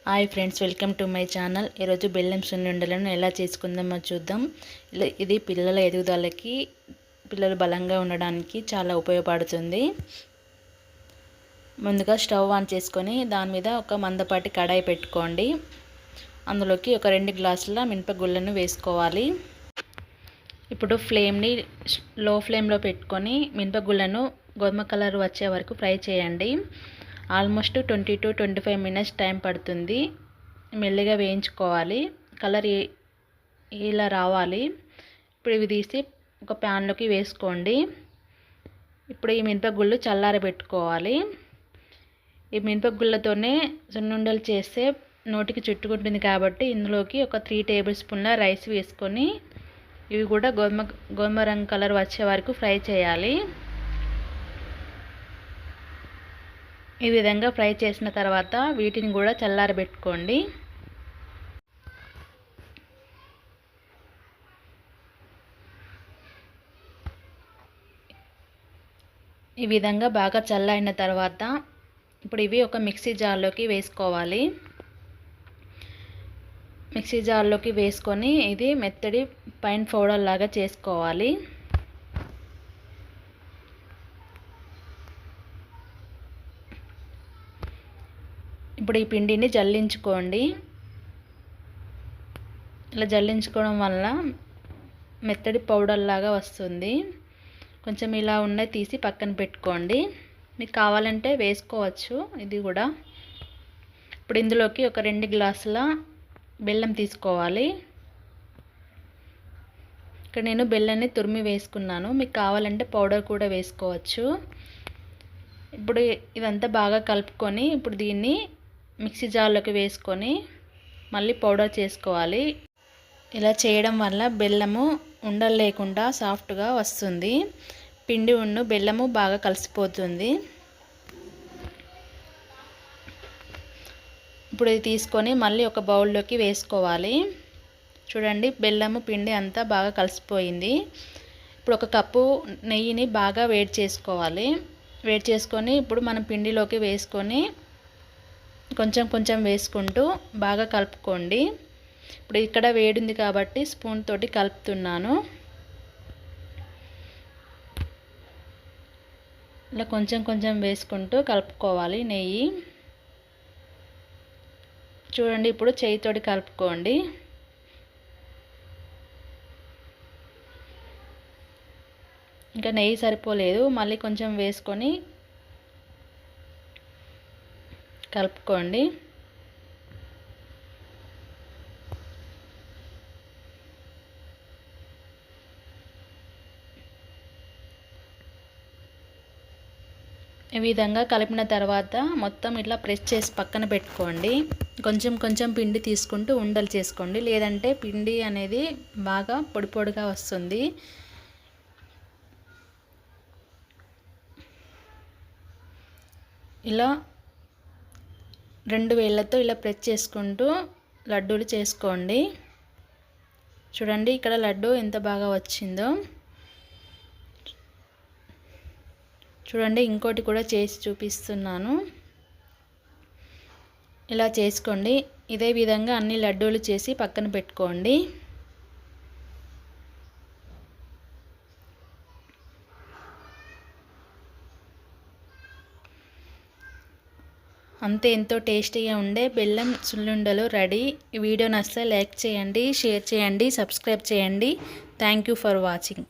Hi friends, welcome to my channel. ఈరోజు బెల్లం సున్నుండలను ఎలా చేసుకుందామో చూద్దాం. ఇది పిల్లల ఎదుగుదలకి, పిల్లలు బలంగా ఉండడానికి చాలా ఉపయోగపడుతుంది. ముందుగా స్టవ్ ఆన్ చేసుకొని దాని మీద ఒక మందపాటి కడాయి పెట్టుకోండి. అందులోకి ఒక 2 గ్లాసుల మినపగుళ్ళను వేసుకోవాలి. ఇప్పుడు ఫ్లేమ్ని లో ఫ్లేమ్లో పెట్టుకొని మినపగుళ్ళను గోధుమ కలర్ వచ్చే వరకు ఫ్రై చేయండి. ఆల్మోస్ట్ 20 to 25 మినిట్స్ టైం పడుతుంది. మెల్లిగా వేయించుకోవాలి. కలర్ ఇలా రావాలి. ఇప్పుడు ఇవి తీసి ఒక ప్యాన్లోకి వేసుకోండి. ఇప్పుడు ఈ మినపగుళ్ళు చల్లారబెట్టుకోవాలి. ఈ మినపగుళ్ళతోనే సున్నుండలు చేస్తే నోటికి చుట్టుకుంటుంది కాబట్టి ఇందులోకి ఒక 3 టేబుల్ స్పూన్ల రైస్ వేసుకొని ఇవి కూడా గోధుమ రంగు కలర్ వచ్చే వరకు ఫ్రై చేయాలి. ఈ విధంగా ఫ్రై చేసిన తర్వాత వీటిని కూడా చల్లారబెట్టుకోండి. ఈ విధంగా బాగా చల్లారిన తర్వాత ఇప్పుడు ఇవి ఒక మిక్సీ జార్లోకి వేసుకోవాలి. మిక్సీ జార్లోకి వేసుకొని ఇది మెత్తడి పైన్ పౌడర్ లాగా చేసుకోవాలి. ఇప్పుడు ఈ పిండిని జల్లించుకోండి. ఇలా జల్లించుకోవడం వల్ల మెత్తడి పౌడర్ లాగా వస్తుంది. కొంచెం ఇలా ఉన్నది తీసి పక్కన పెట్టుకోండి. మీకు కావాలంటే వేసుకోవచ్చు ఇది కూడా. ఇప్పుడు ఇందులోకి ఒక 2 గ్లాసుల బెల్లం తీసుకోవాలి. ఇక్కడ నేను బెల్లాన్ని తురిమి వేసుకున్నాను. మీకు కావాలంటే పౌడర్ కూడా వేసుకోవచ్చు. ఇప్పుడు ఇదంతా బాగా కలుపుకొని ఇప్పుడు దీన్ని మిక్సీ జార్లోకి వేసుకొని మళ్ళీ పౌడర్ చేసుకోవాలి. ఇలా చేయడం వల్ల బెల్లము ఉండలు లేకుండా సాఫ్ట్గా వస్తుంది. పిండి బెల్లము బాగా కలిసిపోతుంది. ఇప్పుడు ఇది తీసుకొని మళ్ళీ ఒక బౌల్లోకి వేసుకోవాలి. చూడండి, బెల్లము పిండి అంతా బాగా కలిసిపోయింది. ఇప్పుడు ఒక కప్పు నెయ్యిని బాగా వేడి చేసుకోవాలి. వేడి చేసుకొని ఇప్పుడు మనం పిండిలోకి వేసుకొని కొంచెం కొంచెం వేసుకుంటూ బాగా కలుపుకోండి. ఇప్పుడు ఇక్కడ వేడింది కాబట్టి స్పూన్ తోటి కలుపుతున్నాను. ఇలా కొంచెం కొంచెం వేసుకుంటూ కలుపుకోవాలి నెయ్యి. చూడండి, ఇప్పుడు చేయితోటి కలుపుకోండి. ఇంకా నెయ్యి సరిపోలేదు, మళ్ళీ కొంచెం వేసుకొని కలుపుకోండి. ఈ విధంగా కలిపిన తర్వాత మొత్తం ఇట్లా ప్రెస్ చేసి పక్కన పెట్టుకోండి. కొంచెం కొంచెం పిండి తీసుకుంటూ ఉండలు చేసుకోండి, లేదంటే పిండి అనేది బాగా పొడి పొడిగా వస్తుంది. ఇలా 2 వేళ్ళతో ఇలా ప్రెస్ చేసుకుంటూ లడ్డూలు చేసుకోండి. చూడండి, ఇక్కడ లడ్డు ఎంత బాగా వచ్చిందో. చూడండి, ఇంకోటి కూడా చేసి చూపిస్తున్నాను. ఇలా చేసుకోండి. ఇదే విధంగా అన్ని లడ్డూలు చేసి పక్కన పెట్టుకోండి. అంతే, ఎంతో టేస్టీగా ఉండే బెల్లం సున్నుండలు రెడీ. ఈ వీడియో నచ్చితే లైక్ చేయండి, షేర్ చేయండి, సబ్స్క్రైబ్ చేయండి. Thank you for watching.